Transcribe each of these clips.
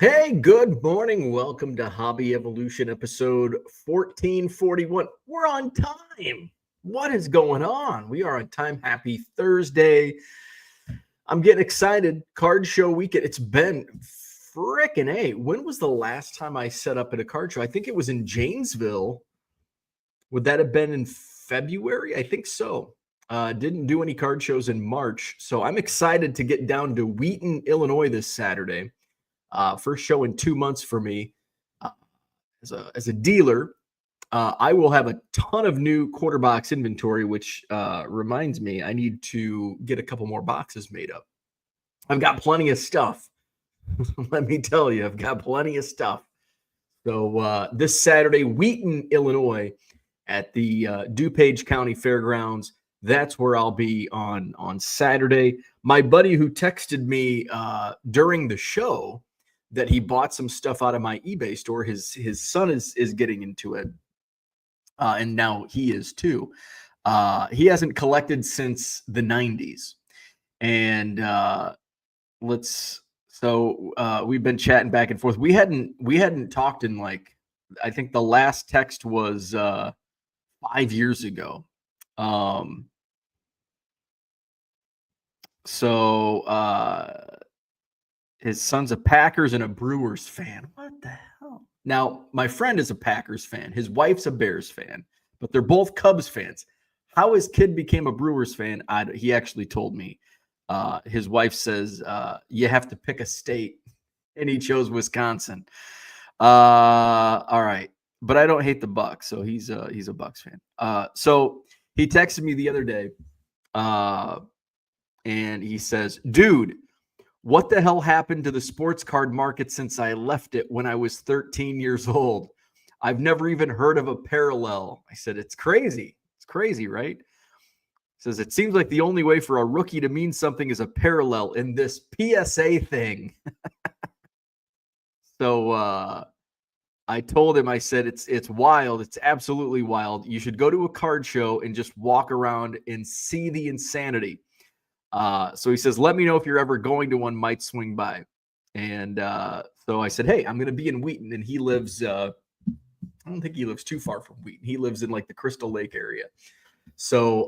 Hey, good morning. Welcome to Hobby Evolution episode 1441. We're on time. What is going on? We are on time. Happy Thursday. I'm getting excited. Card show weekend. It's been frickin' A. When was the last time I set up at a card show? I think it was in Janesville. Would that have been in February? I think so. Didn't do any card shows in March. So I'm excited to get down to Wheaton, Illinois this Saturday. First show in 2 months for me uh, as a dealer. I will have a ton of new quarter box inventory, which reminds me I need to get a couple more boxes made up. I've got plenty of stuff. Let me tell you, I've got plenty of stuff. So this Saturday, Wheaton, Illinois, at the DuPage County Fairgrounds. That's where I'll be on Saturday. My buddy who texted me during the show that he bought some stuff out of my eBay store. His son is getting into it, and now he is too. He hasn't collected since the 90s, and we've been chatting back and forth. We hadn't talked in like, I think the last text was 5 years ago. His son's a Packers and a Brewers fan. What the hell? Now, my friend is a Packers fan. His wife's a Bears fan, but they're both Cubs fans. How his kid became a Brewers fan, he actually told me. His wife says, you have to pick a state, and he chose Wisconsin. All right. But I don't hate the Bucs, so he's a Bucs fan. So he texted me the other day, and he says, dude, what the hell happened to the sports card market since I left it when I was 13 years old? I've never even heard of a parallel. I said, it's crazy. It's crazy, right? He says, it seems like the only way for a rookie to mean something is a parallel in this PSA thing. So I told him, I said, it's wild. It's absolutely wild. You should go to a card show and just walk around and see the insanity. So he says, let me know if you're ever going to one, might swing by. And so I said, hey, I'm going to be in Wheaton. And he lives, I don't think he lives too far from Wheaton. He lives in like the Crystal Lake area. So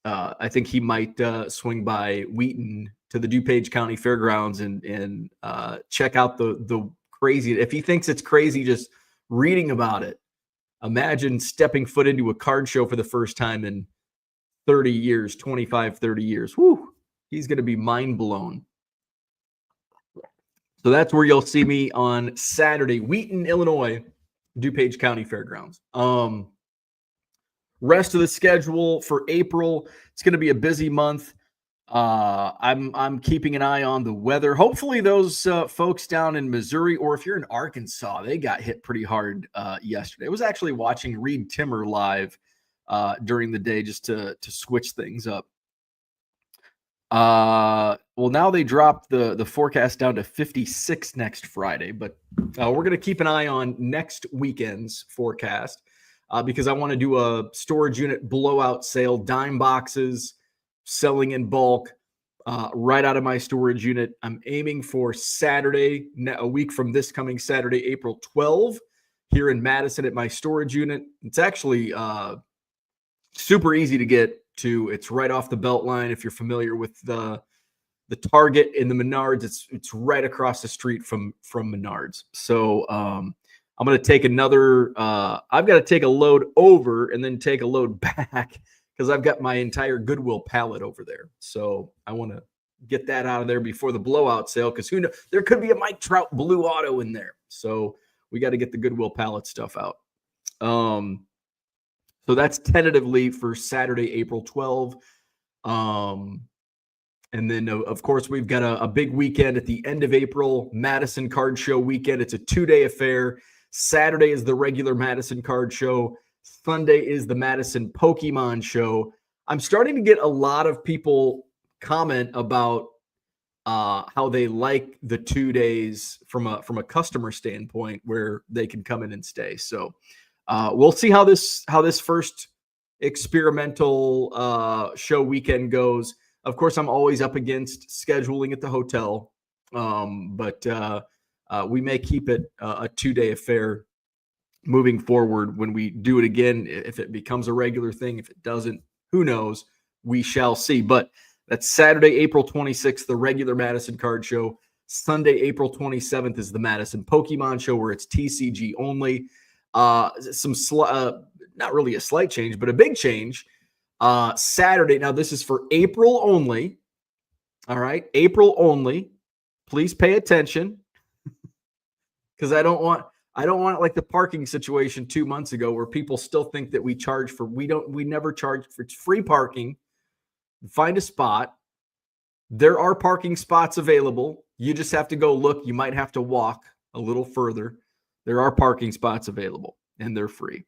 I think he might swing by Wheaton to the DuPage County Fairgrounds and check out the crazy. If he thinks it's crazy just reading about it, imagine stepping foot into a card show for the first time in 30 years, 25, 30 years. Whoo, he's going to be mind blown. So that's where you'll see me on Saturday, Wheaton, Illinois, DuPage County Fairgrounds. Rest of the schedule for April, it's going to be a busy month. I'm keeping an eye on the weather. Hopefully those folks down in Missouri, or if you're in Arkansas, they got hit pretty hard yesterday. I was actually watching Reed Timmer live during the day just to switch things up. Well, now they dropped the forecast down to 56 next Friday, but we're going to keep an eye on next weekend's forecast because I want to do a storage unit blowout sale, dime boxes, selling in bulk right out of my storage unit. I'm aiming for Saturday, a week from this coming Saturday, April 12, here in Madison at my storage unit. It's actually super easy to get to. It's right off the belt line. If you're familiar with the Target in the Menards, it's right across the street from Menards. So I'm going to take another. I've got to take a load over and then take a load back because I've got my entire Goodwill pallet over there. So I want to get that out of there before the blowout sale because who knows? There could be a Mike Trout blue auto in there. So we got to get the Goodwill pallet stuff out. So that's tentatively for Saturday, April 12. And then, of course, we've got a big weekend at the end of April, Madison Card Show weekend. It's a 2-day affair. Saturday is the regular Madison Card Show. Sunday is the Madison Pokemon Show. I'm starting to get a lot of people comment about how they like the 2 days from a customer standpoint where they can come in and stay. So we'll see how this first experimental show weekend goes. Of course, I'm always up against scheduling at the hotel. But we may keep it a 2-day affair moving forward when we do it again. If it becomes a regular thing, if it doesn't, who knows? We shall see. But that's Saturday, April 26th, the regular Madison Card Show. Sunday, April 27th is the Madison Pokemon Show, where it's TCG only. Not really a slight change, but a big change. Saturday. Now, this is for April only. All right, April only. Please pay attention, because I don't want like the parking situation 2 months ago where people still think that we charge for, we never charge for, it's free parking. Find a spot. There are parking spots available. You just have to go look. You might have to walk a little further. There are parking spots available and they're free.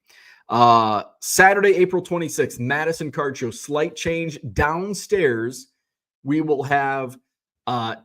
Saturday, April 26th, Madison Card Show. Slight change downstairs. We will have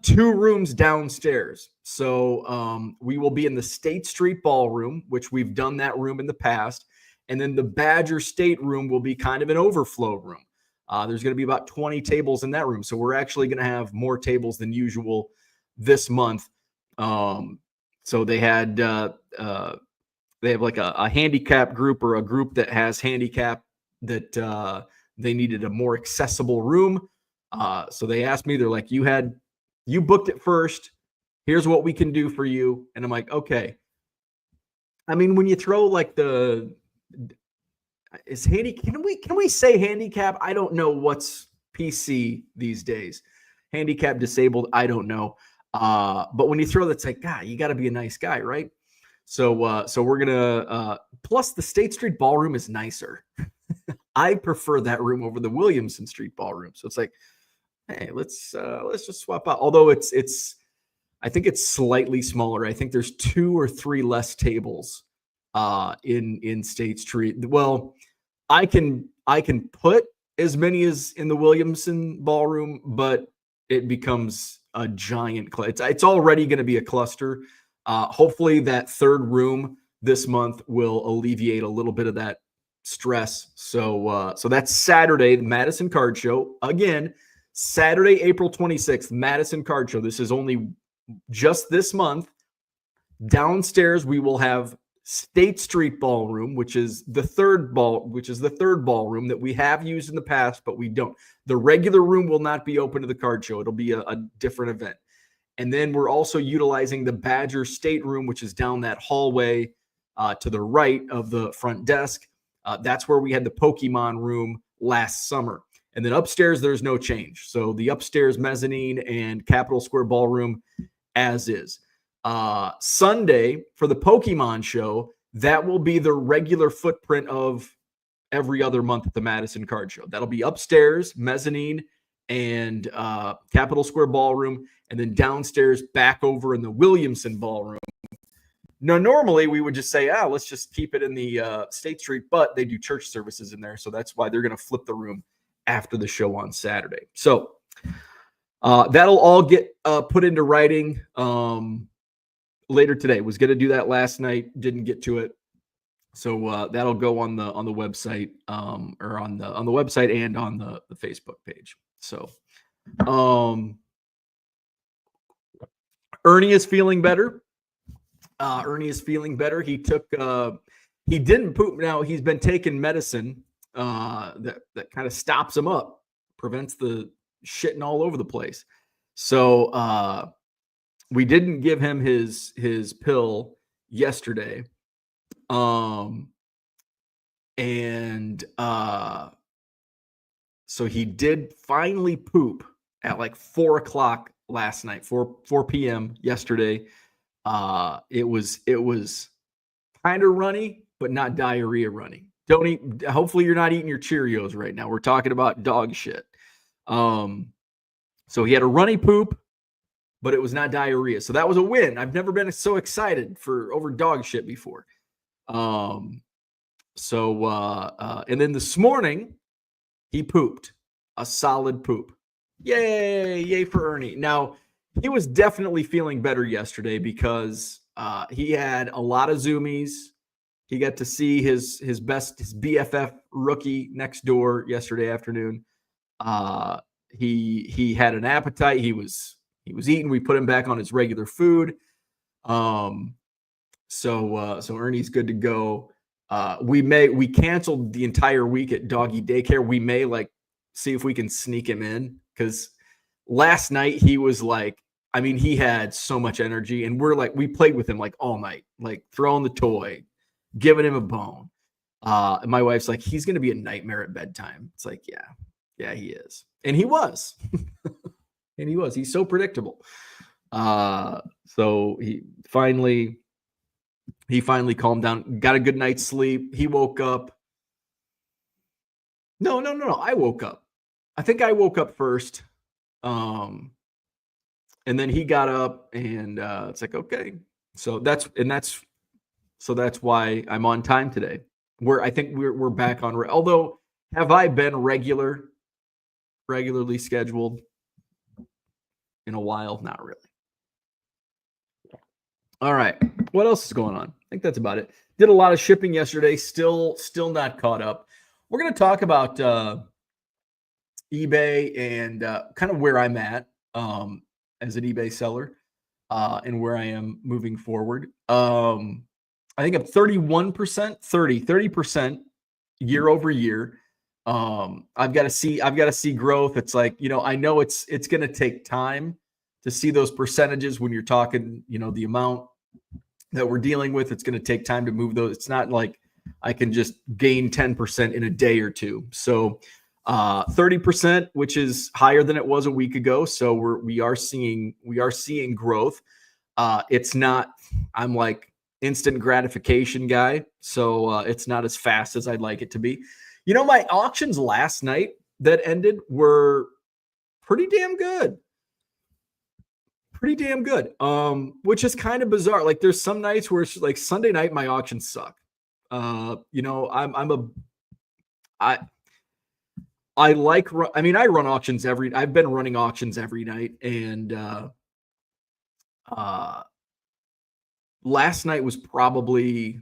2 rooms downstairs. So we will be in the State Street Ballroom, which we've done that room in the past. And then the Badger State Room will be kind of an overflow room. There's going to be about 20 tables in that room. So we're actually going to have more tables than usual this month. So they had they have like a handicap group, or a group that has handicap, that they needed a more accessible room. So they asked me, they're like, you booked it first. Here's what we can do for you. And I'm like, okay. I mean, when you throw like can we say handicap? I don't know what's PC these days. Handicap disabled, I don't know. But when you throw that's like, God, you got to be a nice guy, right? So we're gonna plus the State Street Ballroom is nicer. I prefer that room over the Williamson Street Ballroom. So it's like, hey, let's just swap out. Although I think it's slightly smaller. I think there's 2 or 3 less tables in State Street. Well, I can put as many as in the Williamson Ballroom, but it becomes a giant. It's already going to be a cluster. Hopefully, that 3rd room this month will alleviate a little bit of that stress. So that's Saturday, the Madison Card Show. Again, Saturday, April 26th, Madison Card Show. This is only just this month. Downstairs, we will have State Street Ballroom, which is the third ballroom that we have used in the past, but we don't. The regular room will not be open to the card show. It'll be a different event. And then we're also utilizing the Badger State Room, which is down that hallway to the right of the front desk. That's where we had the Pokemon room last summer. And then upstairs, there's no change. So the upstairs mezzanine and Capitol Square Ballroom as is. Sunday for the Pokemon show, that will be the regular footprint of every other month at the Madison Card Show. That'll be upstairs, mezzanine, and Capitol Square Ballroom, and then downstairs back over in the Williamson Ballroom. Now, normally we would just say, let's just keep it in the State Street, but they do church services in there, so that's why they're going to flip the room after the show on Saturday. So that'll all get put into writing later today. Was going to do that last night, didn't get to it. So that'll go on the website, or on the website and on the Facebook page. So Ernie is feeling better. He took he didn't poop. Now he's been taking medicine that kind of stops him up, prevents the shitting all over the place. So we didn't give him his pill yesterday. So he did finally poop at like 4:00 last night, 4 p.m. yesterday. It was kind of runny, but not diarrhea runny. Don't eat. Hopefully you're not eating your Cheerios right now. We're talking about dog shit. So he had a runny poop, but it was not diarrhea. So that was a win. I've never been so excited over dog shit before. And then this morning he pooped a solid poop. Yay for Ernie. Now, he was definitely feeling better yesterday because he had a lot of Zoomies. He got to see his BFF rookie next door yesterday afternoon. He had an appetite. He was he was eating. We put him back on his regular food. So Ernie's good to go. We canceled the entire week at doggy daycare. We may see if we can sneak him in, because last night he was he had so much energy, and we played with him all night, throwing the toy, giving him a bone. And my wife's like, he's going to be a nightmare at bedtime. It's like, yeah, he is. And he was, he's so predictable. So he finally calmed down, got a good night's sleep. He woke up. No. I woke up. I think I woke up first. And then he got up, and it's like, okay. So that's why I'm on time today. I think we're back on. Although, have I been regularly scheduled in a while? Not really. All right. What else is going on? I think that's about it. Did a lot of shipping yesterday. Still not caught up. We're going to talk about eBay and kind of where I'm at as an eBay seller and where I am moving forward. I think I'm 30% year over year. I've got to see growth. It's like, I know it's going to take time to see those percentages when you're talking, the amount that we're dealing with. It's going to take time to move those. It's not like I can just gain 10% in a day or two. So 30%, which is higher than it was a week ago. So we are seeing growth. It's not, I'm instant gratification guy. So it's not as fast as I'd like it to be. My auctions last night that ended were pretty damn good. Which is kind of bizarre. There's some nights where it's Sunday night, my auctions suck. I run auctions I've been running auctions every night. And last night was probably,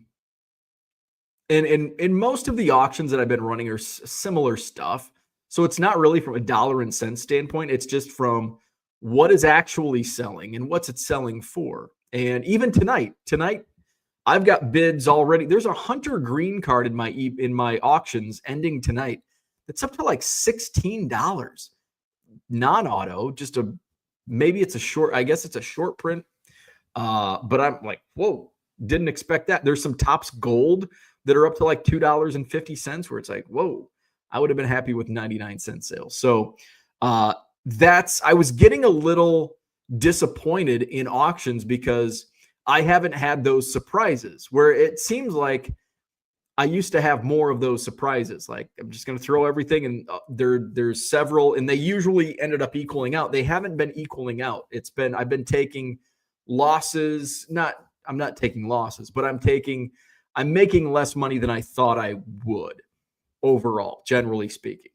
and most of the auctions that I've been running are similar stuff. So it's not really from a dollar and cents standpoint. It's just from what is actually selling and what's it selling for. And even tonight, I've got bids already. There's a Hunter green card in my auctions ending tonight. It's up to $16. Non-auto, maybe it's a short. I guess it's a short print. But I'm like, whoa, didn't expect that. There's some Topps gold that are up to $2.50, where it's like, whoa, I would have been happy with 99-cent sales. So I was getting a little disappointed in auctions because I haven't had those surprises where it seems like I used to have more of those surprises. I'm just going to throw everything, and there's several, and they usually ended up equaling out. They haven't been equaling out. I've been taking losses. I'm not taking losses, but I'm making less money than I thought I would overall, generally speaking.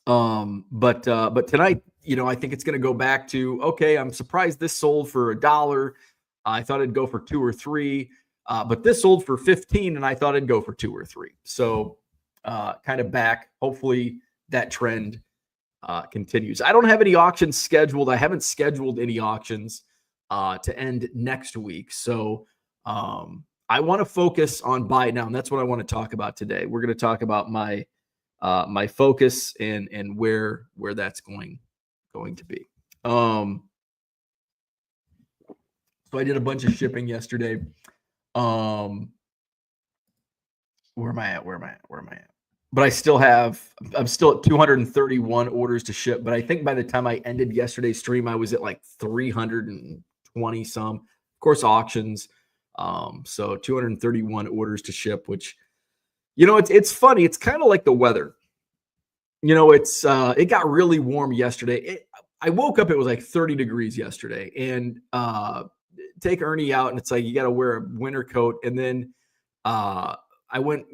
But tonight, I think it's going to go back to, okay, I'm surprised this sold for $1. I thought it'd go for 2 or 3, but this sold for 15, and I thought it'd go for 2 or 3. So kind of back. Hopefully that trend continues. I don't have any auctions scheduled. I haven't scheduled any auctions to end next week. So I want to focus on buy now, and that's what I want to talk about today. We're going to talk about my focus and where that's going to be. So I did a bunch of shipping yesterday. Where am I at? But I'm still at 231 orders to ship. But I think by the time I ended yesterday's stream, I was at 320 some. Of course, auctions. So 231 orders to ship, which, it's funny. It's kind of like the weather. It got really warm yesterday. I woke up, it was 30 degrees yesterday, and take Ernie out, and it's you got to wear a winter coat. And then I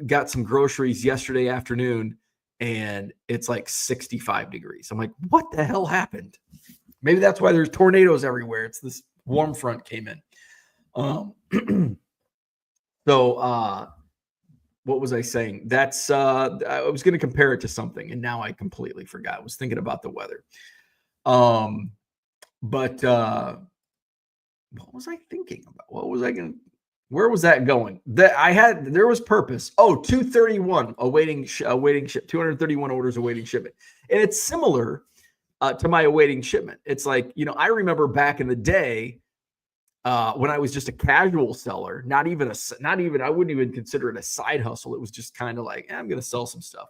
got some groceries yesterday afternoon, and it's 65 degrees. I'm like, what the hell happened? Maybe that's why there's tornadoes everywhere. It's this warm front came in. So what was I saying? That's I was going to compare it to something, and now I completely forgot. I was thinking about the weather. But what was I thinking about? What was I going to, where was that going? There was purpose. Oh, 231 awaiting ship, 231 orders awaiting shipment. And it's similar to my awaiting shipment. It's like, I remember back in the day when I was just a casual seller, I wouldn't even consider it a side hustle. It was just kind of like, I'm going to sell some stuff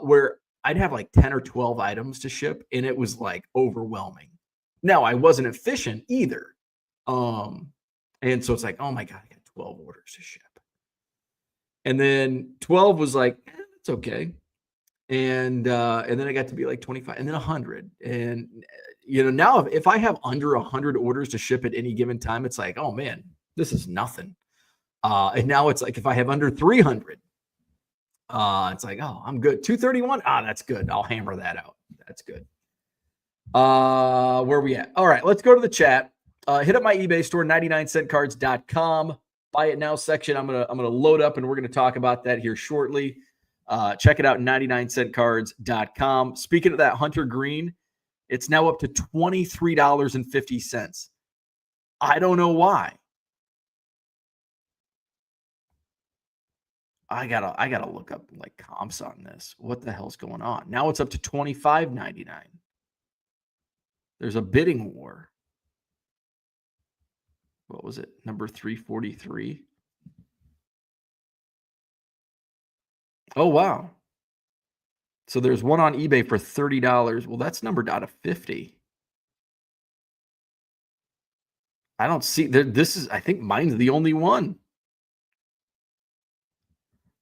where I'd have like 10 or 12 items to ship. And it was like overwhelming. Now I wasn't efficient either. And so it's like, oh my God, I got 12 orders to ship. And then 12 was like, it's okay. And then I got to be like 25 and then 100. And, now if I have under 100 orders to ship at any given time, it's like, oh man, this is nothing. And now it's like, if I have under 300, it's like, oh, I'm good. 231. That's good. I'll hammer that out. That's good. Where are we at? All right, let's go to the chat. Hit up my eBay store, 99centcards.com. Buy it now section. I'm gonna load up and we're gonna talk about that here shortly. Check it out, 99centcards.com. Speaking of that Hunter Green, it's now up to $23.50. I don't know why. I gotta look up like comps on this. What the hell's going on? Now it's up to $25.99. There's a bidding war. What was it? Number 343. Oh, wow. So there's one on eBay for $30. Well, that's numbered out of 50. I don't see there. I think mine's the only one.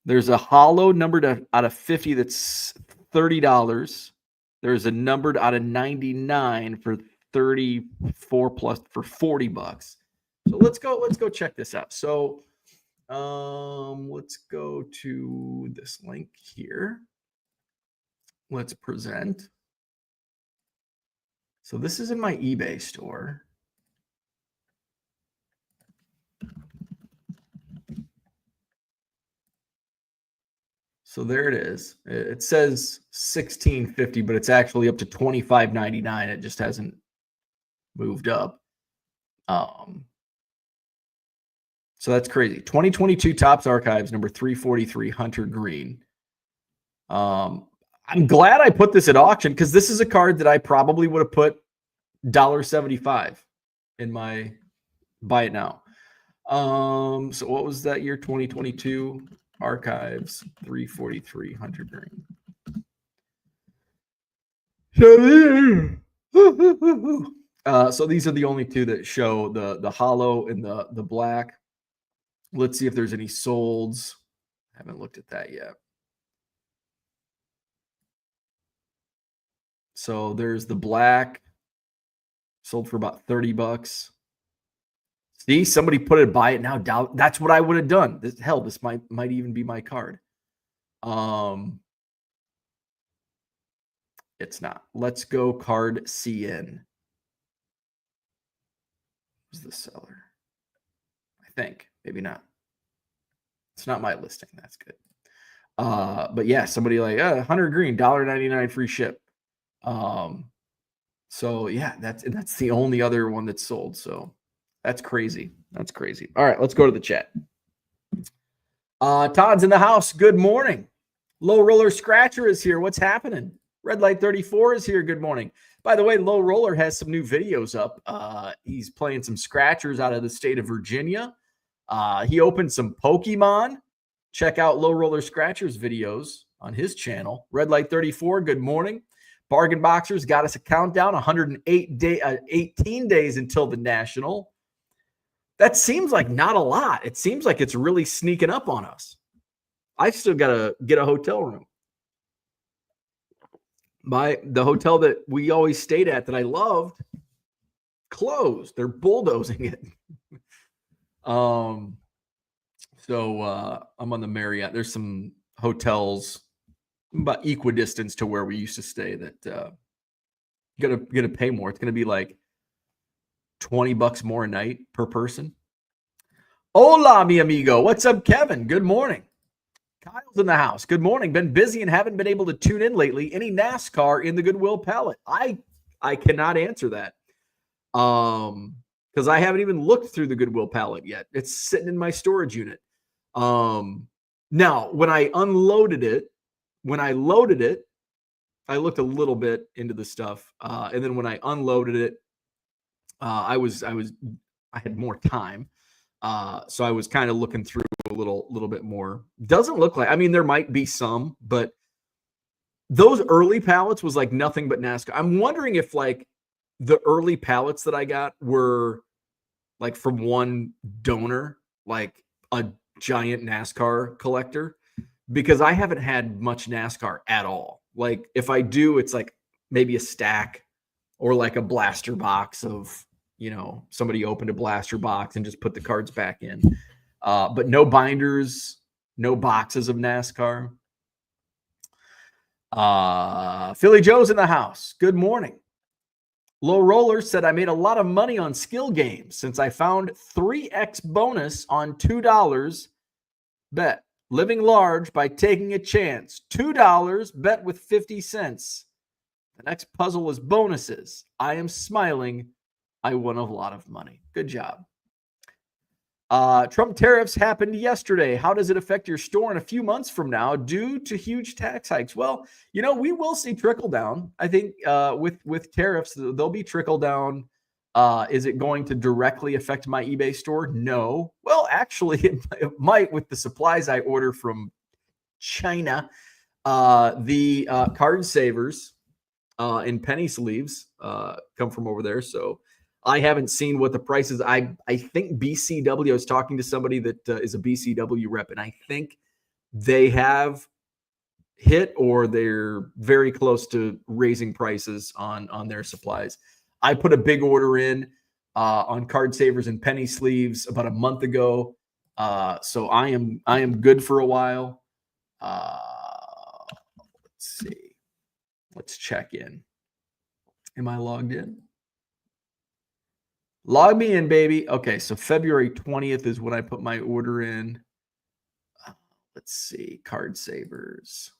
There's a hollow numbered out of 50 that's $30. There's a numbered out of 99 for 34 plus for $40. So let's go check this out. So let's go to this link here. Let's present. So this is in my eBay store. So there it is. It says $16.50, but it's actually up to $25.99. It just hasn't moved up. So that's crazy. 2022 Topps Archives, number 343, Hunter Green. I'm glad I put this at auction because this is a card that I probably would have put $1.75 in my buy it now. So what was that year? 2022 Archives, 343, Hunter Green. So these are the only two that show the hollow and the black. Let's see if there's any solds. I haven't looked at that yet. So there's the black, sold for about $30. See, somebody put it buy it now. That's what I would have done. This might even be my card. It's not. Let's go card CN. Who's the seller? I think. Maybe not. It's not my listing. That's good. But yeah, somebody like Hunter Green, $1.99 free ship. So yeah, that's the only other one that's sold. So that's crazy. That's crazy. All right, let's go to the chat. Todd's in the house. Good morning. Low Roller Scratcher is here. What's happening? Red Light 34 is here. Good morning. By the way, Low Roller has some new videos up. He's playing some scratchers out of the state of Virginia. He opened some Pokemon. Check out Low Roller Scratcher's videos on his channel. Red Light 34, good morning. Bargain Boxers got us a countdown, 18 days until the National. That seems like not a lot. It seems like it's really sneaking up on us. I still got to get a hotel room. The hotel that we always stayed at that I loved closed. They're bulldozing it. So I'm on the Marriott. There's some hotels about equidistance to where we used to stay that gonna pay more. It's gonna be like $20 more a night per person. Hola, mi amigo. What's up, Kevin? Good morning. Kyle's in the house. Good morning. Been busy and haven't been able to tune in lately. Any NASCAR in the Goodwill palette? I cannot answer that. Because I haven't even looked through the Goodwill pallet yet. It's sitting in my storage unit. Now, when I unloaded it, I looked a little bit into the stuff, and then when I unloaded it, I had more time, so I was kind of looking through a little bit more. Doesn't look like, I mean, there might be some, but those early pallets was like nothing but NASCAR. I'm wondering if like the early pallets that I got were like from one donor, like a giant NASCAR collector, because I haven't had much NASCAR at all. Like if I do, it's like maybe a stack or like a blaster box of, somebody opened a blaster box and just put the cards back in. But no binders, no boxes of NASCAR. Philly Joe's in the house. Good morning. Low Roller said, I made a lot of money on skill games since I found 3x bonus on $2 bet. Living large by taking a chance. $2 bet with 50 cents. The next puzzle is bonuses. I am smiling. I won a lot of money. Good job. Trump tariffs happened yesterday. How does it affect your store in a few months from now due to huge tax hikes? Well, we will see trickle down. I think with tariffs, there'll be trickle down. Is it going to directly affect my eBay store? No. Well, actually, it might with the supplies I order from China. The card savers and penny sleeves come from over there. So I haven't seen what the price is. I think BCW, I was talking to somebody that is a BCW rep, and I think they have hit or they're very close to raising prices on their supplies. I put a big order in on card savers and penny sleeves about a month ago. So I am good for a while. Let's see. Let's check in. Am I logged in? Log me in, baby. Okay, so February 20th is when I put my order in. Let's see. Card savers.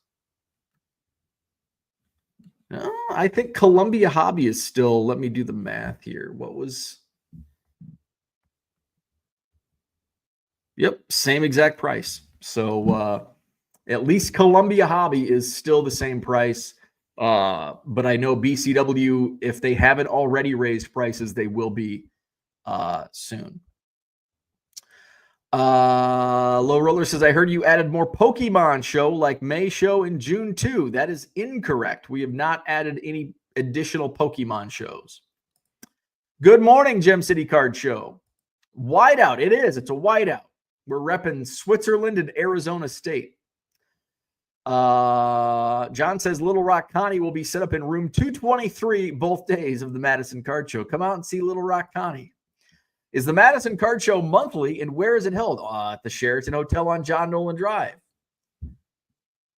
No, I think Columbia Hobby is still, let me do the math here. What was? Yep, same exact price. So at least Columbia Hobby is still the same price. But I know BCW, if they haven't already raised prices, they will be soon. Low Roller says, I heard you added more Pokemon show like May show in June too. That is incorrect. We have not added any additional Pokemon shows. Good morning, Gem City Card Show. Whiteout. It is. It's a whiteout. We're repping Switzerland and Arizona State. John says Little Rock Connie will be set up in room 223 both days of the Madison Card Show. Come out and see Little Rock Connie. Is the Madison Card Show monthly, and where is it held? At the Sheraton Hotel on John Nolan Drive.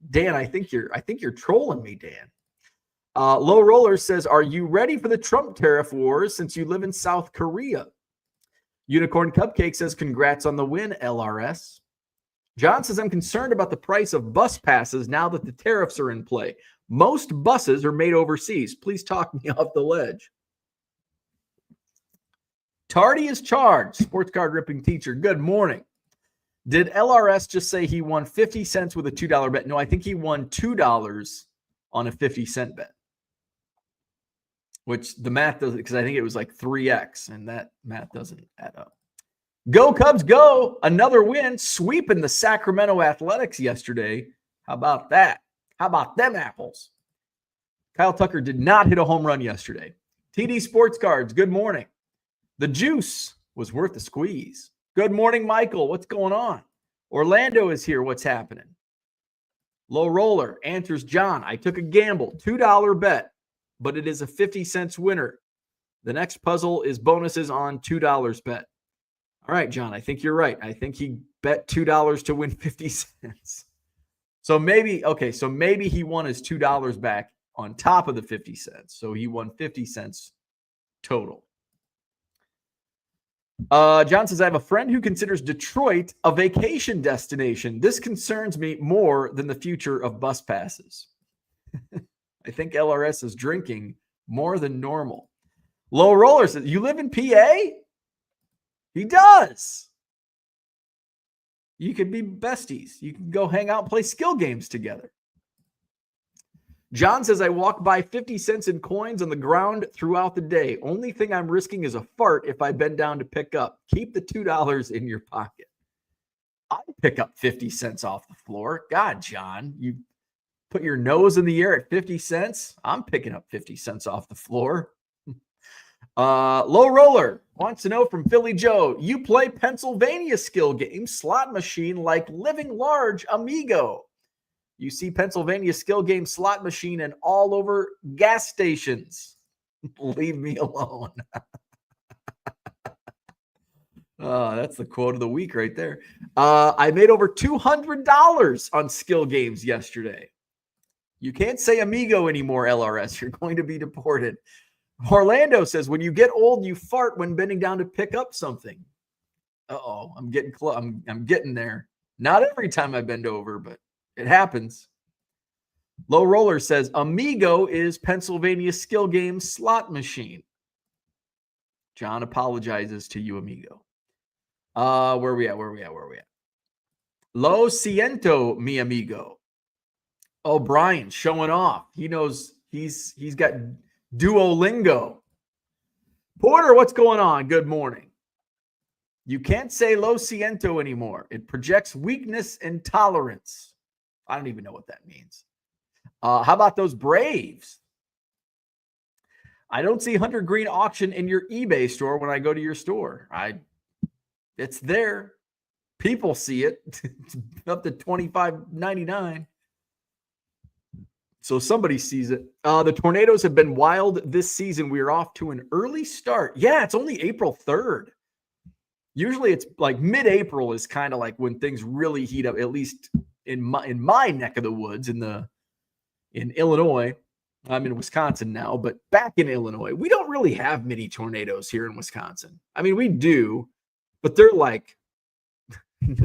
Dan, I think you're trolling me, Dan. Low Roller says, are you ready for the Trump tariff wars since you live in South Korea? Unicorn Cupcake says, congrats on the win, LRS. John says, I'm concerned about the price of bus passes now that the tariffs are in play. Most buses are made overseas. Please talk me off the ledge. Tardy is charged. Sports card ripping teacher. Good morning. Did LRS just say he won 50 cents with a $2 bet? No, I think he won $2 on a 50-cent bet. Which the math doesn't, because I think it was like 3x, and that math doesn't add up. Go Cubs, go. Another win, sweeping the Sacramento Athletics yesterday. How about that? How about them apples? Kyle Tucker did not hit a home run yesterday. TD Sports Cards, good morning. The juice was worth the squeeze. Good morning, Michael. What's going on? Orlando is here. What's happening? Low Roller answers John. I took a gamble, $2 bet, but it is a 50 cents winner. The next puzzle is bonuses on $2 bet. All right, John, I think you're right. I think he bet $2 to win 50 cents. So maybe he won his $2 back on top of the 50 cents. So he won 50 cents total. John says, I have a friend who considers Detroit a vacation destination. This concerns me more than the future of bus passes. I think LRS is drinking more than normal. Low Roller says, you live in PA? He does. You could be besties. You can go hang out and play skill games together. John says, I walk by 50 cents in coins on the ground throughout the day. Only thing I'm risking is a fart if I bend down to pick up. Keep the $2 in your pocket. I'd pick up 50 cents off the floor. God, John, you put your nose in the air at 50 cents. I'm picking up 50 cents off the floor. Low Roller wants to know from Philly Joe, you play Pennsylvania skill games, slot machine like Living Large Amigo. You see Pennsylvania skill game slot machine and all over gas stations. Leave me alone. That's the quote of the week right there. I made over $200 on skill games yesterday. You can't say Amigo anymore, LRS. You're going to be deported. Orlando says, when you get old, you fart when bending down to pick up something. Uh-oh, I'm getting close. I'm getting there. Not every time I bend over, but it happens. Low Roller says, Amigo is Pennsylvania skill game slot machine. John apologizes to you, Amigo. Where we at? Lo siento, mi amigo. Oh, Brian showing off. He knows he's got Duolingo. Porter, what's going on? Good morning. You can't say lo siento anymore. It projects weakness and tolerance. I don't even know what that means. How about those Braves? I don't see Hunter Green auction in your eBay store when I go to your store. It's there. People see it. It's up to $25.99. So somebody sees it. The tornadoes have been wild this season. We are off to an early start. Yeah, it's only April 3rd. Usually it's like mid-April is kind of like when things really heat up, at least in my neck of the woods in Illinois. I'm in Wisconsin now, but back in Illinois, we don't really have mini tornadoes here in Wisconsin. I mean, we do, but they're like,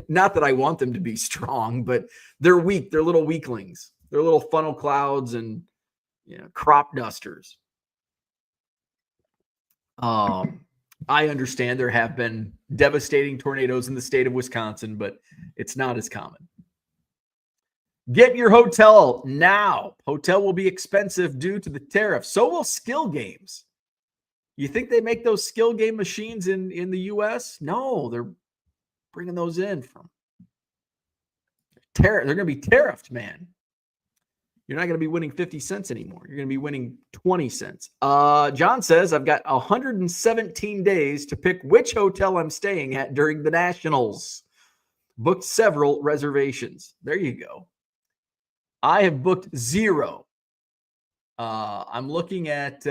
not that I want them to be strong, but they're weak. They're little weaklings. They're little funnel clouds and crop dusters. I understand there have been devastating tornadoes in the state of Wisconsin, but it's not as common. Get your hotel now. Hotel will be expensive due to the tariffs. So will skill games. You think they make those skill game machines in the U.S.? No, they're bringing those in from tariff. They're going to be tariffed, man. You're not going to be winning 50 cents anymore. You're going to be winning 20 cents. John says, I've got 117 days to pick which hotel I'm staying at during the Nationals. Booked several reservations. There you go. I have booked 0. I'm looking at,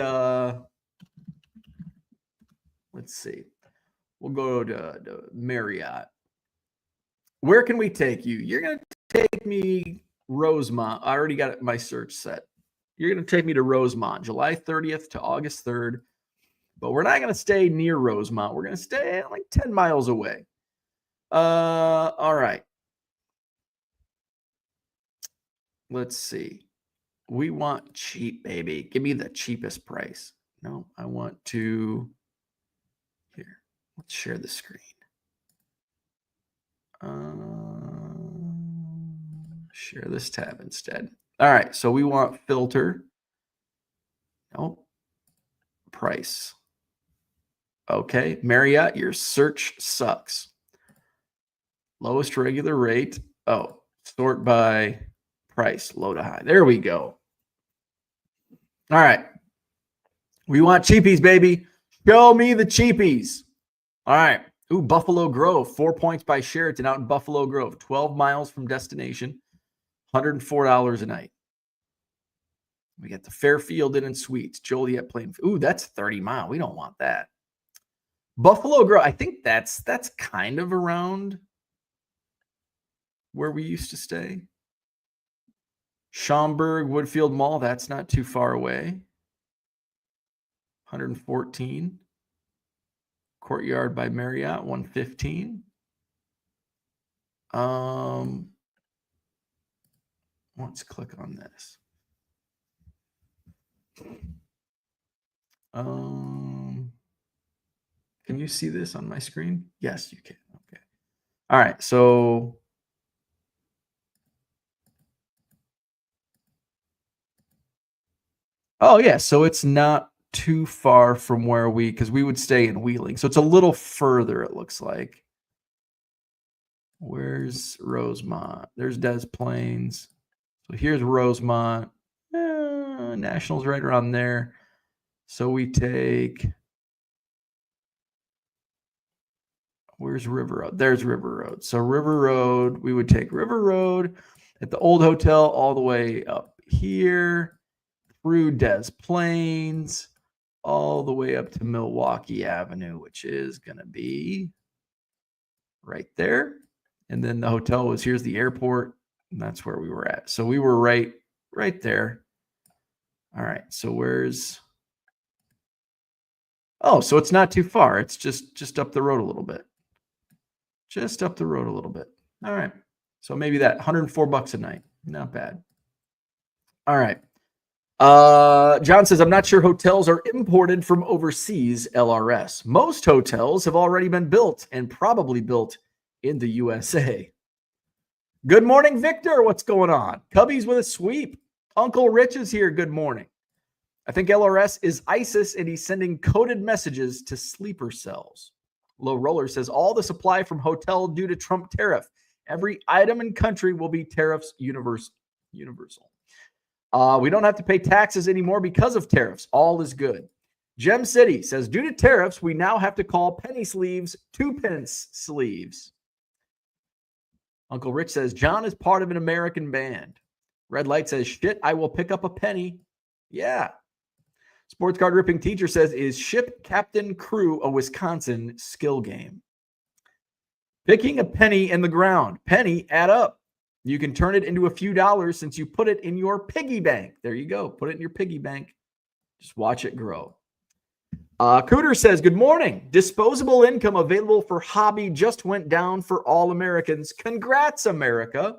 let's see. We'll go to Marriott. Where can we take you? You're going to take me Rosemont. I already got my search set. You're going to take me to Rosemont, July 30th to August 3rd. But we're not going to stay near Rosemont. We're going to stay like 10 miles away. All right. Let's see. We want cheap, baby. Give me the cheapest price. No, I want to. Here, let's share the screen. Share this tab instead. All right, so we want filter. Nope. Price. Okay, Marriott, your search sucks. Lowest regular rate. Oh, sort by price, low to high. There we go. All right. We want cheapies, baby. Show me the cheapies. All right. Ooh, Buffalo Grove, 4 points by Sheraton out in Buffalo Grove, 12 miles from destination, $104 a night. We got the Fairfield Inn and Suites, Joliet Plain. Ooh, that's 30 miles. We don't want that. Buffalo Grove, I think that's kind of around where we used to stay. Schaumburg, Woodfield Mall, that's not too far away. 114. Courtyard by Marriott, 115. Let's click on this. Can you see this on my screen? Yes, you can. Okay. All right. So oh yeah, so it's not too far from where because we would stay in Wheeling. So it's a little further, it looks like. Where's Rosemont? There's Des Plaines. So here's Rosemont. Nationals right around there. So we take, where's River Road? There's River Road. So River Road, we would take River Road at the old hotel all the way up here through Des Plaines, all the way up to Milwaukee Avenue, which is going to be right there. And then the hotel was, here's the airport, and that's where we were at. So we were right there. All right. So where's, oh, so it's not too far. It's just up the road a little bit. Just up the road a little bit. All right. So maybe that $104 a night. Not bad. All right. John says, I'm not sure hotels are imported from overseas LRS. Most hotels have already been built and probably built in the USA. Good morning, Victor. What's going on? Cubbies with a sweep. Uncle Rich is here. Good morning. I think LRS is ISIS and he's sending coded messages to sleeper cells. Low Roller says all the supply from hotel due to Trump tariff. Every item and country will be tariffs universal. We don't have to pay taxes anymore because of tariffs. All is good. Gem City says due to tariffs, we now have to call penny sleeves 2-pence sleeves. Uncle Rich says John is part of an American band. Red Light says shit, I will pick up a penny. Yeah. Sports card ripping teacher says, is ship captain crew a Wisconsin skill game? Picking a penny in the ground. Penny add up. You can turn it into a few dollars since you put it in your piggy bank. There you go. Put it in your piggy bank. Just watch it grow. Cooter says, good morning. Disposable income available for hobby just went down for all Americans. Congrats, America.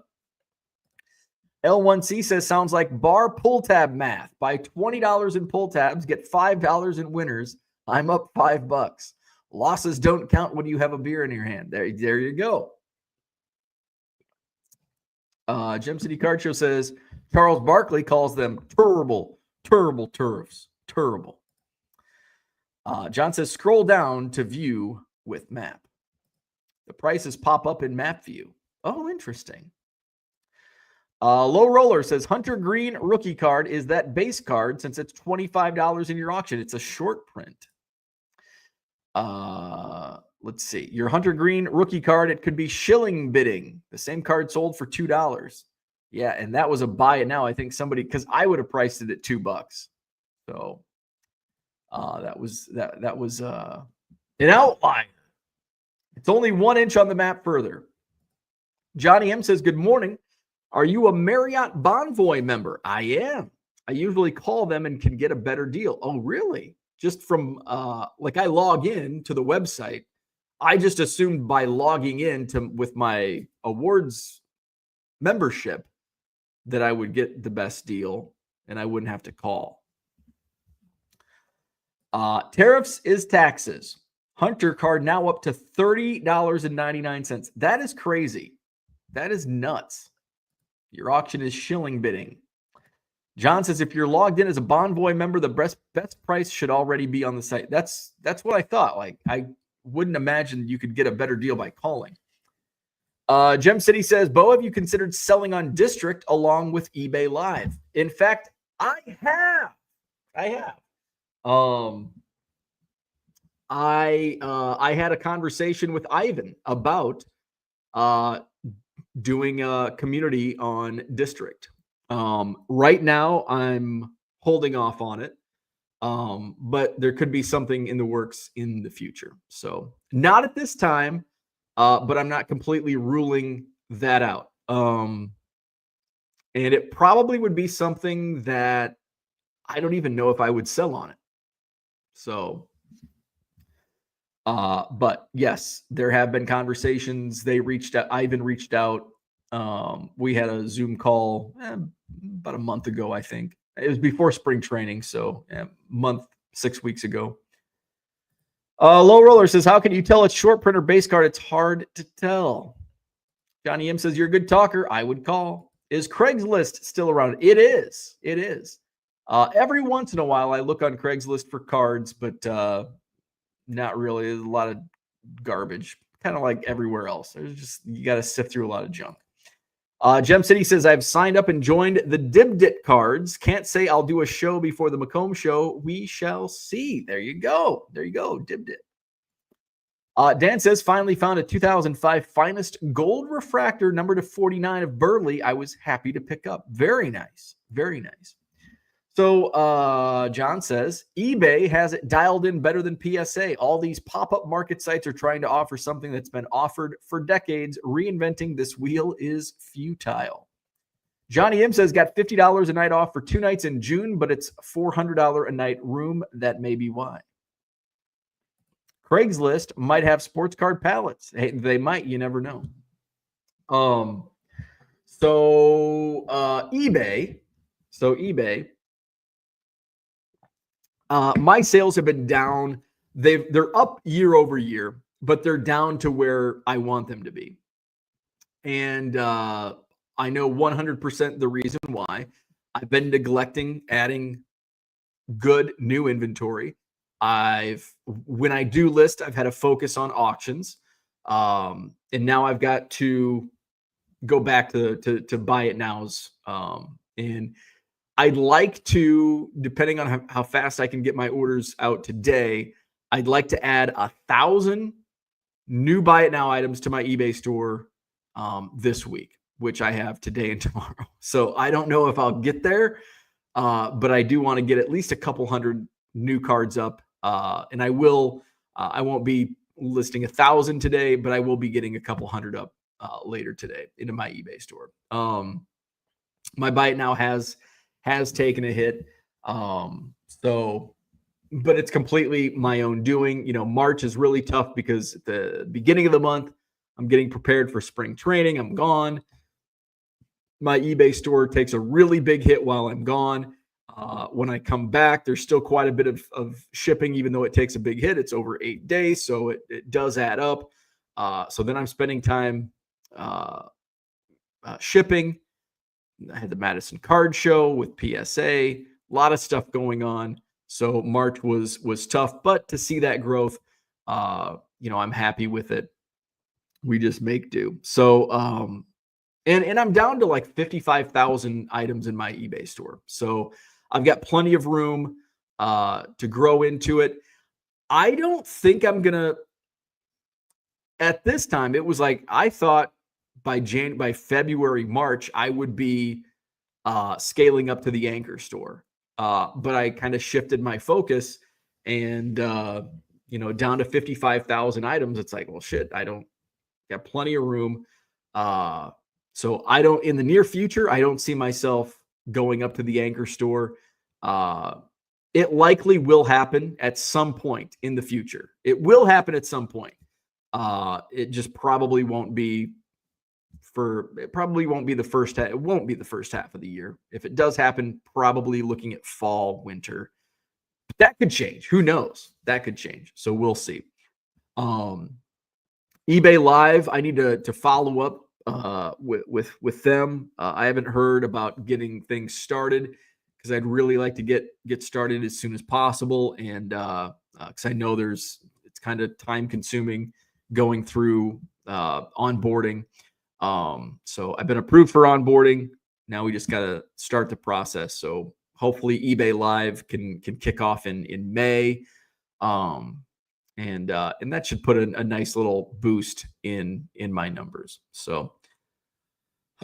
L1C says, sounds like bar pull tab math. Buy $20 in pull tabs, get $5 in winners. I'm up $5. Losses don't count when you have a beer in your hand. There you go. Gem City Card Show says, Charles Barkley calls them terrible turfs. Terrible. John says, scroll down to view with map. The prices pop up in map view. Oh, interesting. Low Roller says Hunter Green rookie card is that base card since it's $25 in your auction. It's a short print. Let's see. Your Hunter Green rookie card, it could be shilling bidding. The same card sold for $2. Yeah, and that was a buy it now. I think somebody, because I would have priced it at $2. So that was an outlier. It's only 1 inch on the map further. Johnny M says, good morning. Are you a Marriott Bonvoy member? I am. I usually call them and can get a better deal. Oh, really? Just from like I log in to the website. I just assumed by logging in with my awards membership that I would get the best deal and I wouldn't have to call. Tariffs is taxes. Hunter card now up to $30.99. That is crazy. That is nuts. Your auction is shilling bidding. John says, if you're logged in as a Bonvoy member, the best price should already be on the site. That's what I thought. Like, I wouldn't imagine you could get a better deal by calling. Gem City says, Bo, have you considered selling on District along with eBay Live? In fact, I have. I had a conversation with Ivan about doing a community on District. Right now, I'm holding off on it, but there could be something in the works in the future. So not at this time, but I'm not completely ruling that out. And it probably would be something that I don't even know if I would sell on it. So, but yes, there have been conversations. They reached out. Ivan reached out. We had a Zoom call about a month ago, I think. It was before spring training, so a month, 6 weeks ago. Low Roller says, how can you tell it's short print or base card? It's hard to tell. Johnny M says, you're a good talker. I would call. Is Craigslist still around? It is. It is. Every once in a while, I look on Craigslist for cards, but not really. There's a lot of garbage, kind of like everywhere else. There's just, you got to sift through a lot of junk. Gem City says, I've signed up and joined the Dibdit cards. Can't say I'll do a show before the Macomb show. We shall see. There you go. There you go. Dibdit. Dan says, finally found a 2005 Finest Gold Refractor number to 49 of Burley. I was happy to pick up. Very nice. Very nice. So John says, eBay has it dialed in better than PSA. All these pop-up market sites are trying to offer something that's been offered for decades. Reinventing this wheel is futile. Johnny M says, got $50 a night off for 2 nights in June, but it's $400 a night room. That may be why. Craigslist might have sports card palettes. Hey, they might. You never know. eBay. So eBay. My sales have been down. They're up year over year, but they're down to where I want them to be. And I know 100% the reason why. I've been neglecting adding good new inventory. When I do list, I've had a focus on auctions. And now I've got to go back to buy it nows. And I'd like to, depending on how fast I can get my orders out today, I'd like to add 1,000 new buy it now items to my eBay store this week, which I have today and tomorrow. So I don't know if I'll get there, but I do want to get at least a couple hundred new cards up. And I won't be listing 1,000 today, but I will be getting a couple hundred up later today into my eBay store. My buy it now has taken a hit. But it's completely my own doing. You know, March is really tough because at the beginning of the month, I'm getting prepared for spring training. I'm gone. My eBay store takes a really big hit while I'm gone. When I come back, there's still quite a bit of shipping, even though it takes a big hit. It's over 8 days, so it does add up. So then I'm spending time shipping. I had the Madison Card Show with PSA, a lot of stuff going on. So March was tough, but to see that growth, I'm happy with it. We just make do. So, and I'm down to like 55,000 items in my eBay store. So I've got plenty of room to grow into it. I don't think I'm gonna. At this time, it was like I thought by February, March, I would be scaling up to the anchor store. But I kind of shifted my focus and, down to 55,000 items. It's like, well, shit, I don't got plenty of room. So in the near future, I don't see myself going up to the anchor store. It likely will happen at some point in the future. It will happen at some point. It just probably won't be the first half. It won't be the first half of the year. If it does happen, probably looking at fall, winter. But that could change. Who knows? That could change. So we'll see. eBay Live, I need to follow up with them. I haven't heard about getting things started because I'd really like to get started as soon as possible. And because I know it's kind of time consuming going through onboarding. So I've been approved for onboarding. Now we just got to start the process. So hopefully eBay Live can kick off in May. And that should put a nice little boost in my numbers. So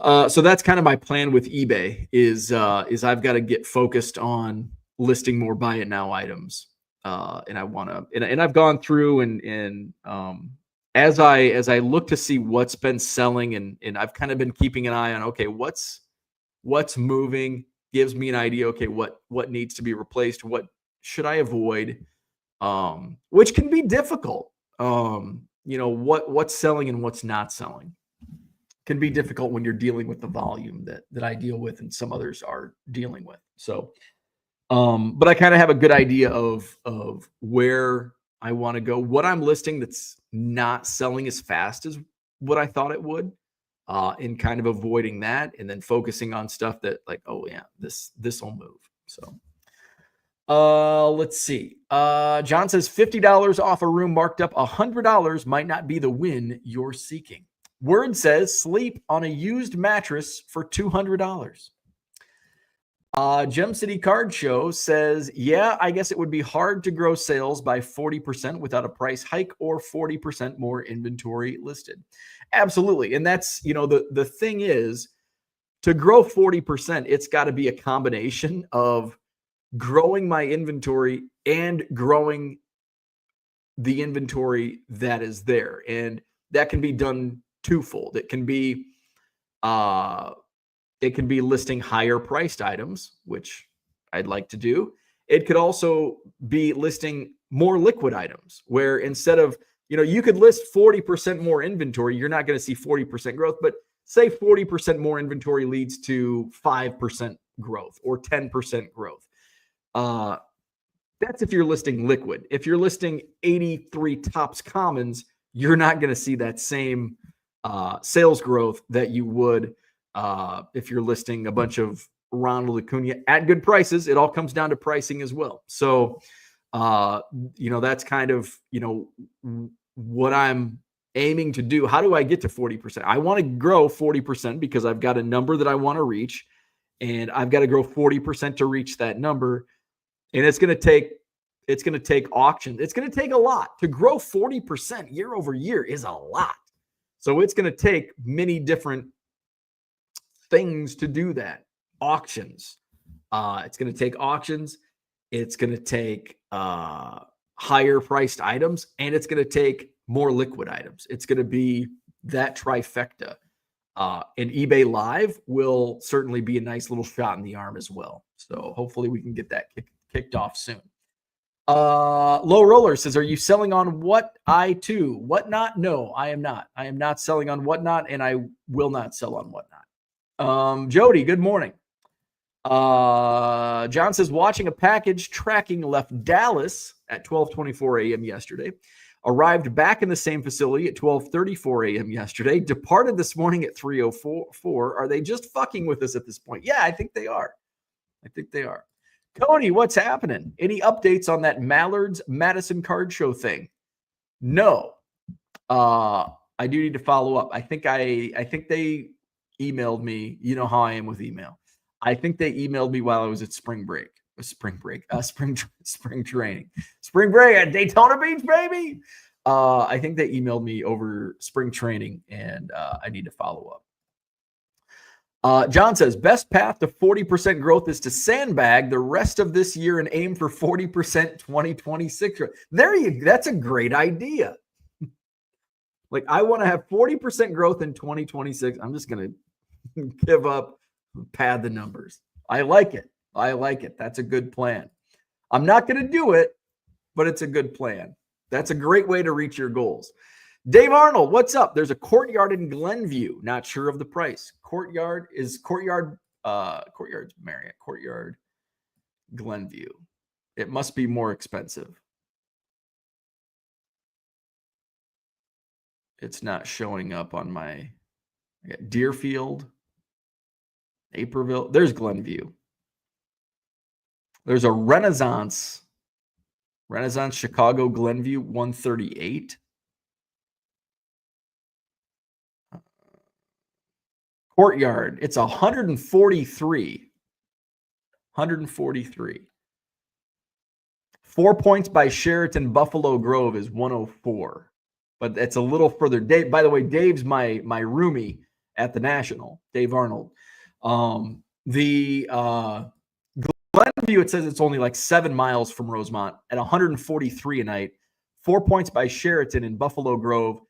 that's kind of my plan with eBay is I've got to get focused on listing more buy it now items. And I want to, and I've gone through and as I look to see what's been selling and I've kind of been keeping an eye on, okay, what's moving, gives me an idea. Okay. What needs to be replaced? What should I avoid? Which can be difficult. What's selling and what's not selling can be difficult when you're dealing with the volume that I deal with and some others are dealing with. So, but I kind of have a good idea of where I want to go. What I'm listing that's not selling as fast as what I thought it would, and kind of avoiding that, and then focusing on stuff that like, oh yeah, this will move. So let's see. John says $50 off a room marked up $100 might not be the win you're seeking. Word says sleep on a used mattress for $200. Gem City Card Show says, yeah, I guess it would be hard to grow sales by 40% without a price hike or 40% more inventory listed. Absolutely. And that's, the thing is, to grow 40%, it's got to be a combination of growing my inventory and growing the inventory that is there. And that can be done twofold. It can be listing higher priced items, which I'd like to do. It could also be listing more liquid items, where instead of, you could list 40% more inventory, you're not going to see 40% growth, but say 40% more inventory leads to 5% growth or 10% growth. That's if you're listing liquid. If you're listing 83 tops commons, you're not going to see that same sales growth that you would if you're listing a bunch of Ronald Acuna at good prices. It all comes down to pricing as well. So, that's kind of, what I'm aiming to do. How do I get to 40%? I want to grow 40% because I've got a number that I want to reach, and I've got to grow 40% to reach that number. And it's going to take auction. It's going to take a lot to grow 40% year over year is a lot. So it's going to take many different things to do that. Auctions. It's going to take auctions. It's going to take higher priced items, and it's going to take more liquid items. It's going to be that trifecta. And eBay Live will certainly be a nice little shot in the arm as well. So hopefully we can get that kicked off soon. Low Roller says, are you selling on Whatnot? No, I am not. I am not selling on Whatnot, and I will not sell on Whatnot. Jody, good morning. John says, watching a package tracking left Dallas at 12:24 a.m. yesterday, arrived back in the same facility at 12:34 a.m. yesterday, departed this morning at 3:04. Are they just fucking with us at this point? Yeah, I think they are. Cody, what's happening? Any updates on that Mallard's Madison Card Show thing? No. I do need to follow up. I think they emailed me. You know how I am with email. I think they emailed me while I was at spring training. Spring break at Daytona Beach, baby. I think they emailed me over spring training, and I need to follow up. John says, best path to 40% growth is to sandbag the rest of this year and aim for 40% 2026. That's a great idea. Like, I want to have 40% growth in 2026. I'm just going to give up, pad the numbers. I like it. That's a good plan. I'm not going to do it, but it's a good plan. That's a great way to reach your goals. Dave Arnold, what's up? There's a Courtyard in Glenview. Not sure of the price. Courtyard's Marriott. Courtyard, Glenview. It must be more expensive. It's not showing up on my. I got Deerfield, Naperville. There's Glenview. There's a Renaissance Chicago Glenview 138. Courtyard, it's 143. 4 points by Sheraton Buffalo Grove is 104. But it's a little further. Dave, by the way, Dave's my roomie at the National, Dave Arnold. The Glenview, it says it's only like 7 miles from Rosemont at 143 a night. 4 points by Sheraton in Buffalo Grove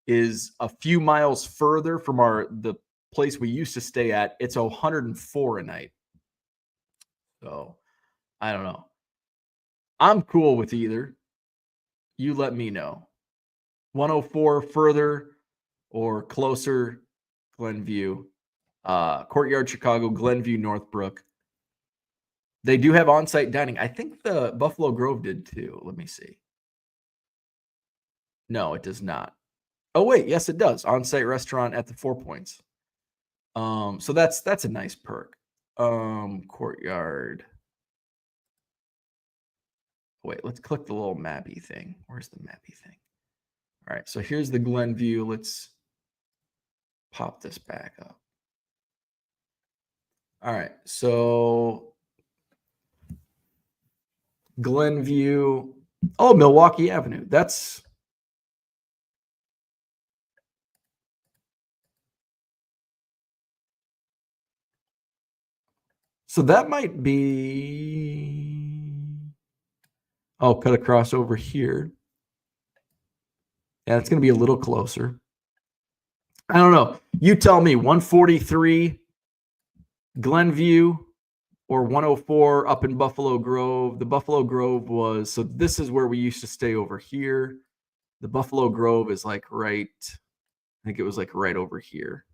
is a few miles further from the place we used to stay at. It's 104 a night. So I don't know. I'm cool with either. You let me know. 104 further or closer, Glenview. Courtyard Chicago, Glenview, Northbrook. They do have on-site dining. I think the Buffalo Grove did too. Let me see. No, it does not. Oh, wait. Yes, it does. On-site restaurant at the 4 Points. So that's a nice perk. Courtyard. Wait, let's click the little mappy thing. Where's the mappy thing? All right, so here's the Glenview. Let's pop this back up. All right, so Glenview. Oh, Milwaukee Avenue. That's so that might be. Oh, cut across over here. Yeah, it's going to be a little closer. I don't know. You tell me. 143 Glenview or 104 up in Buffalo Grove. The Buffalo Grove was, so this is where we used to stay over here. The Buffalo Grove is like right, I think it was like right over here.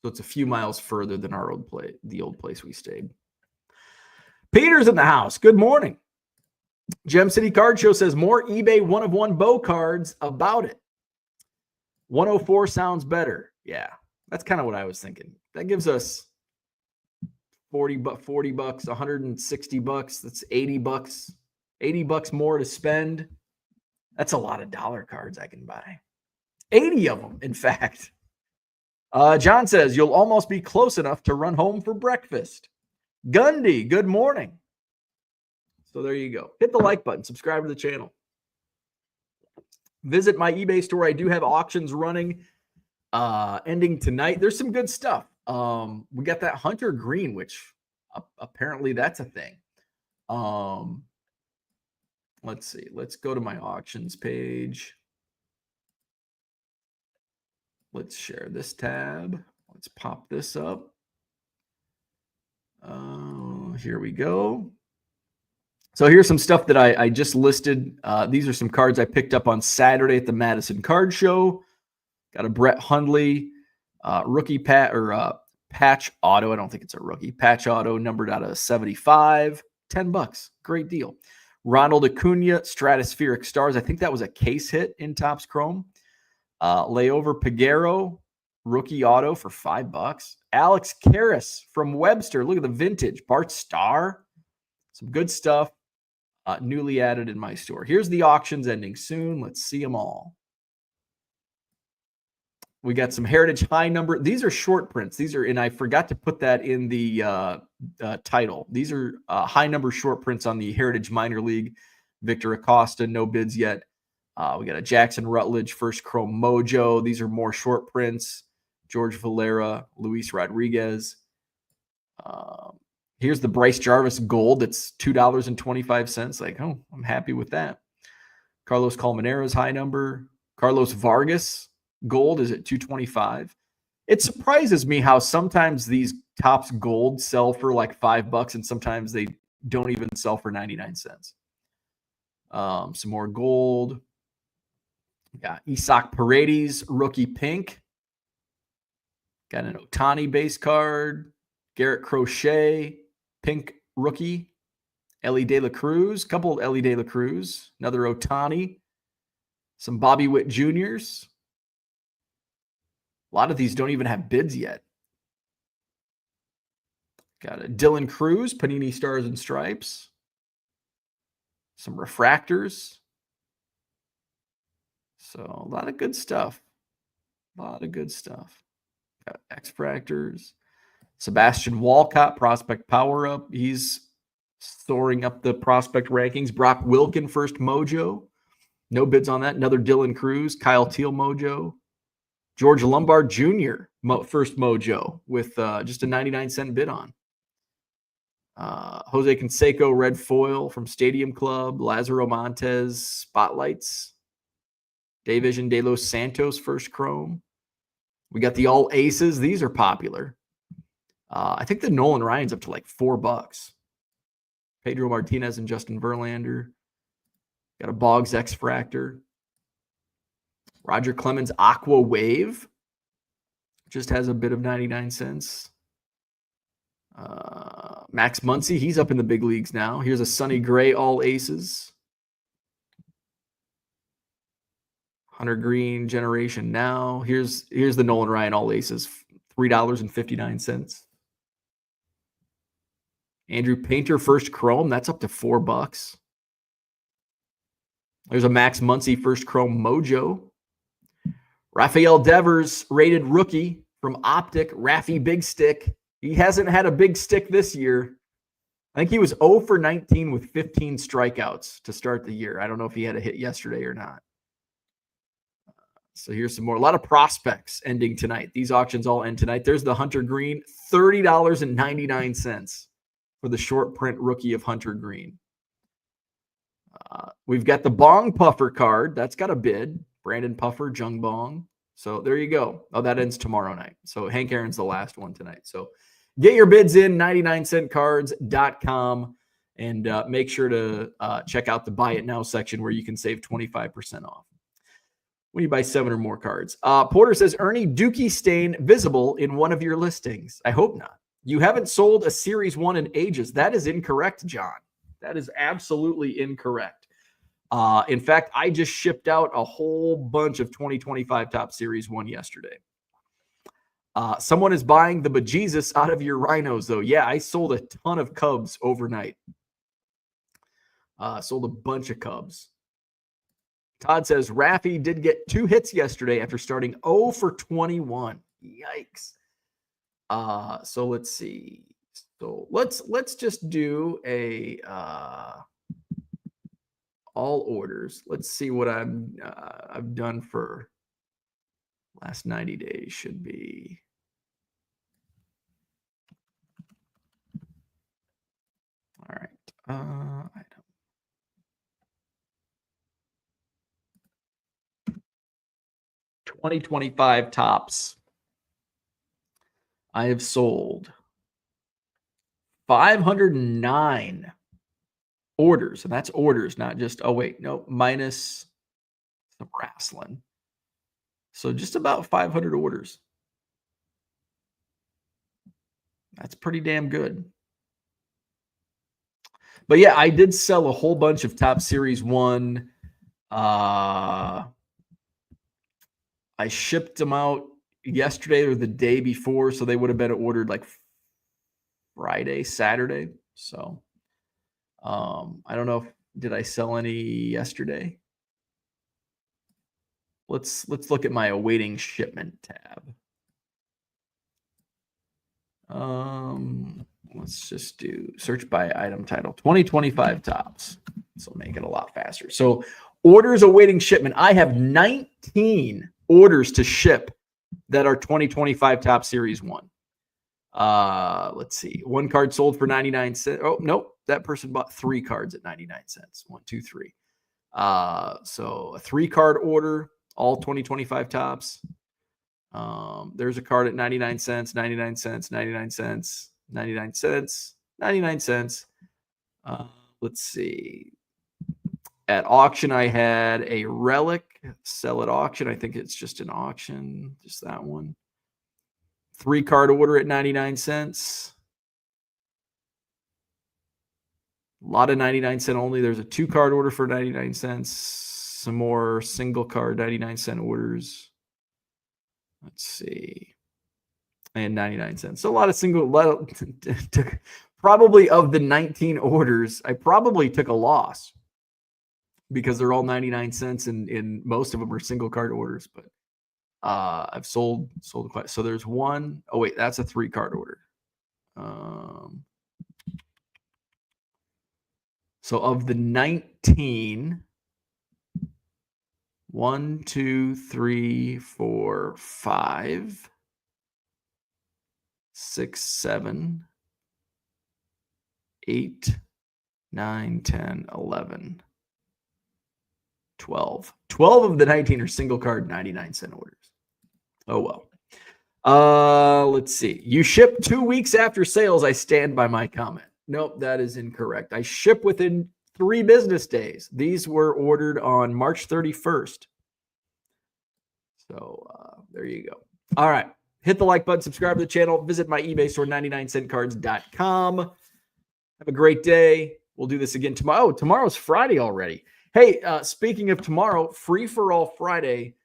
So it's a few miles further than our old place, the old place we stayed. Peter's in the house. Good morning. Gem City Card Show says more eBay one-of-one bow cards about it. 104 sounds better. Yeah, that's kind of what I was thinking. That gives us 40 bucks, 160 bucks. That's 80 bucks. 80 bucks more to spend. That's a lot of dollar cards I can buy. 80 of them, in fact. John says you'll almost be close enough to run home for breakfast. Gundy, good morning. So there you go. Hit the like button. Subscribe to the channel. Visit my eBay store. I do have auctions running ending tonight. There's some good stuff. We got that Hunter Green, which apparently that's a thing. Let's see. Let's go to my auctions page. Let's share this tab. Let's pop this up. Here we go. So here's some stuff that I just listed. These are some cards I picked up on Saturday at the Madison Card Show. Got a Brett Hundley rookie patch auto. I don't think it's a rookie. Patch auto numbered out of 75. $10. Great deal. Ronald Acuna Stratospheric Stars. I think that was a case hit in Topps Chrome. Layover Peguero rookie auto for $5. Alex Karras from Webster. Look at the vintage. Bart Starr. Some good stuff. Newly added in my store. Here's the auctions ending soon. Let's see them all. We got some Heritage high number. These are short prints. These are, and I forgot to put that in the title. These are high number short prints on the Heritage Minor League. Victor Acosta, no bids yet. We got a Jackson Rutledge first Chrome Mojo. These are more short prints. George Valera, Luis Rodriguez. Here's the Bryce Jarvis Gold. It's $2.25. Like, oh, I'm happy with that. Carlos Colmenera's high number. Carlos Vargas Gold is at $2.25. It surprises me how sometimes these Topps Gold sell for like $5 and sometimes they don't even sell for 99 cents. Some more gold. Got Isaac Paredes rookie pink. Got an Ohtani base card. Garrett Crochet pink rookie. Ellie De La Cruz. Couple of Ellie De La Cruz. Another Ohtani. Some Bobby Witt Juniors. A lot of these don't even have bids yet. Got a Dylan Cruz, Panini Stars and Stripes. Some refractors. So a lot of good stuff. A lot of good stuff. Got X-Fractors. Sebastian Walcott, Prospect Power Up. He's soaring up the prospect rankings. Brock Wilken, first Mojo. No bids on that. Another Dylan Cruz. Kyle Teal Mojo. George Lombard Jr. First Mojo with just a 99-cent bid on. Jose Canseco red foil from Stadium Club. Lazaro Montez Spotlights. Davision De Los Santos first Chrome. We got the All Aces. These are popular. I think the Nolan Ryan's up to like $4. Pedro Martinez and Justin Verlander. Got a Boggs X-Fractor. Roger Clemens Aqua Wave. Just has a bit of 99 cents. Max Muncy, he's up in the big leagues now. Here's a Sonny Gray All Aces. Hunter Green Generation Now. Here's the Nolan Ryan All Aces, $3.59. Andrew Painter First Chrome, that's up to $4. There's a Max Muncy First Chrome Mojo. Rafael Devers rated rookie from Optic, Raffy Big Stick. He hasn't had a big stick this year. I think he was 0 for 19 with 15 strikeouts to start the year. I don't know if he had a hit yesterday or not. So here's some more. A lot of prospects ending tonight. These auctions all end tonight. There's the Hunter Green, $30.99 for the short print rookie of Hunter Green. We've got the Bong Puffer card. That's got a bid. Brandon Puffer, Jung Bong. So there you go. Oh, that ends tomorrow night. So Hank Aaron's the last one tonight. So get your bids in, 99centcards.com, and make sure to check out the Buy It Now section where you can save 25% off when you buy 7 or more cards. Porter says, Ernie, Dookie stain visible in one of your listings. I hope not. You haven't sold a Series 1 in ages. That is incorrect, John. That is absolutely incorrect. In fact, I just shipped out a whole bunch of 2025 Top Series 1 yesterday. Someone is buying the bejesus out of your rhinos, though. Yeah, I sold a ton of Cubs overnight. Sold a bunch of Cubs. Todd says, Raffy did get 2 hits yesterday after starting 0 for 21. Yikes. So let's see. So let's just do a all orders. Let's see what I've done for last 90 days. Should be all right. Item 2025 tops. I have sold 509 orders, and that's orders, not just, minus some wrestling. So just about 500 orders. That's pretty damn good. But yeah, I did sell a whole bunch of Top Series 1. I shipped them out yesterday or the day before, so they would have been ordered like Friday, Saturday. So I don't know did I sell any yesterday? Let's look at my awaiting shipment tab. Let's just do search by item title 2025 tops. This will make it a lot faster. So orders awaiting shipment. I have 19 orders to ship that are 2025 Top Series 1. Let's see. 1 card sold for 99 cents. Oh, nope. That person bought 3 cards at 99 cents. 1, 2, 3. So a 3-card order, all 2025 tops. There's a card at 99 cents, 99 cents, 99 cents, 99 cents, 99 cents. Let's see. At auction, I had a relic sell at auction. I think it's just an auction, just that one. 3-card order at 99 cents. A lot of 99 cent only. There's a 2-card order for 99 cents. Some more single card 99 cent orders. Let's see. And 99 cents. So a lot of probably of the 19 orders, I probably took a loss because they're all 99 cents and most of them are single card orders. But I've sold quite. So there's one. Oh, wait, that's a 3-card order. So of the 19, 1, 2, 3, 4, 5, 6, 7, 8, 9, 10, 11, 12. 12 of the 19 are single card 99 cent orders. Oh, well. Let's see. You ship 2 weeks after sales. I stand by my comment. Nope, that is incorrect. I ship within 3 business days. These were ordered on March 31st. So there you go. All right. Hit the like button, subscribe to the channel, visit my eBay store, 99centcards.com. Have a great day. We'll do this again tomorrow. Oh, tomorrow's Friday already. Hey, Hey, speaking of tomorrow, Free for All Friday,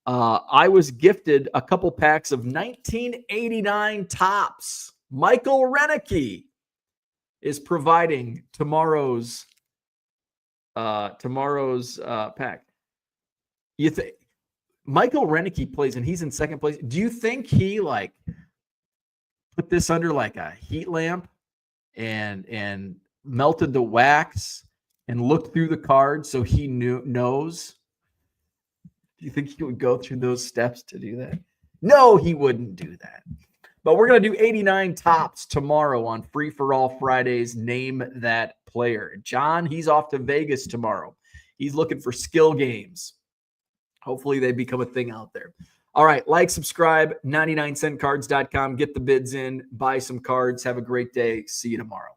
I was gifted a couple packs of 1989 Topps. Michael Renicky is providing tomorrow's pack. You think Michael Renicky plays and he's in second place? Do you think he like put this under like a heat lamp and melted the wax and looked through the cards so he knows? Do you think he would go through those steps to do that? No, he wouldn't do that. But we're going to do 89 Topps tomorrow on Free for All Fridays. Name that player. John, he's off to Vegas tomorrow. He's looking for skill games. Hopefully they become a thing out there. All right, like, subscribe, 99centcards.com. Get the bids in, buy some cards. Have a great day. See you tomorrow.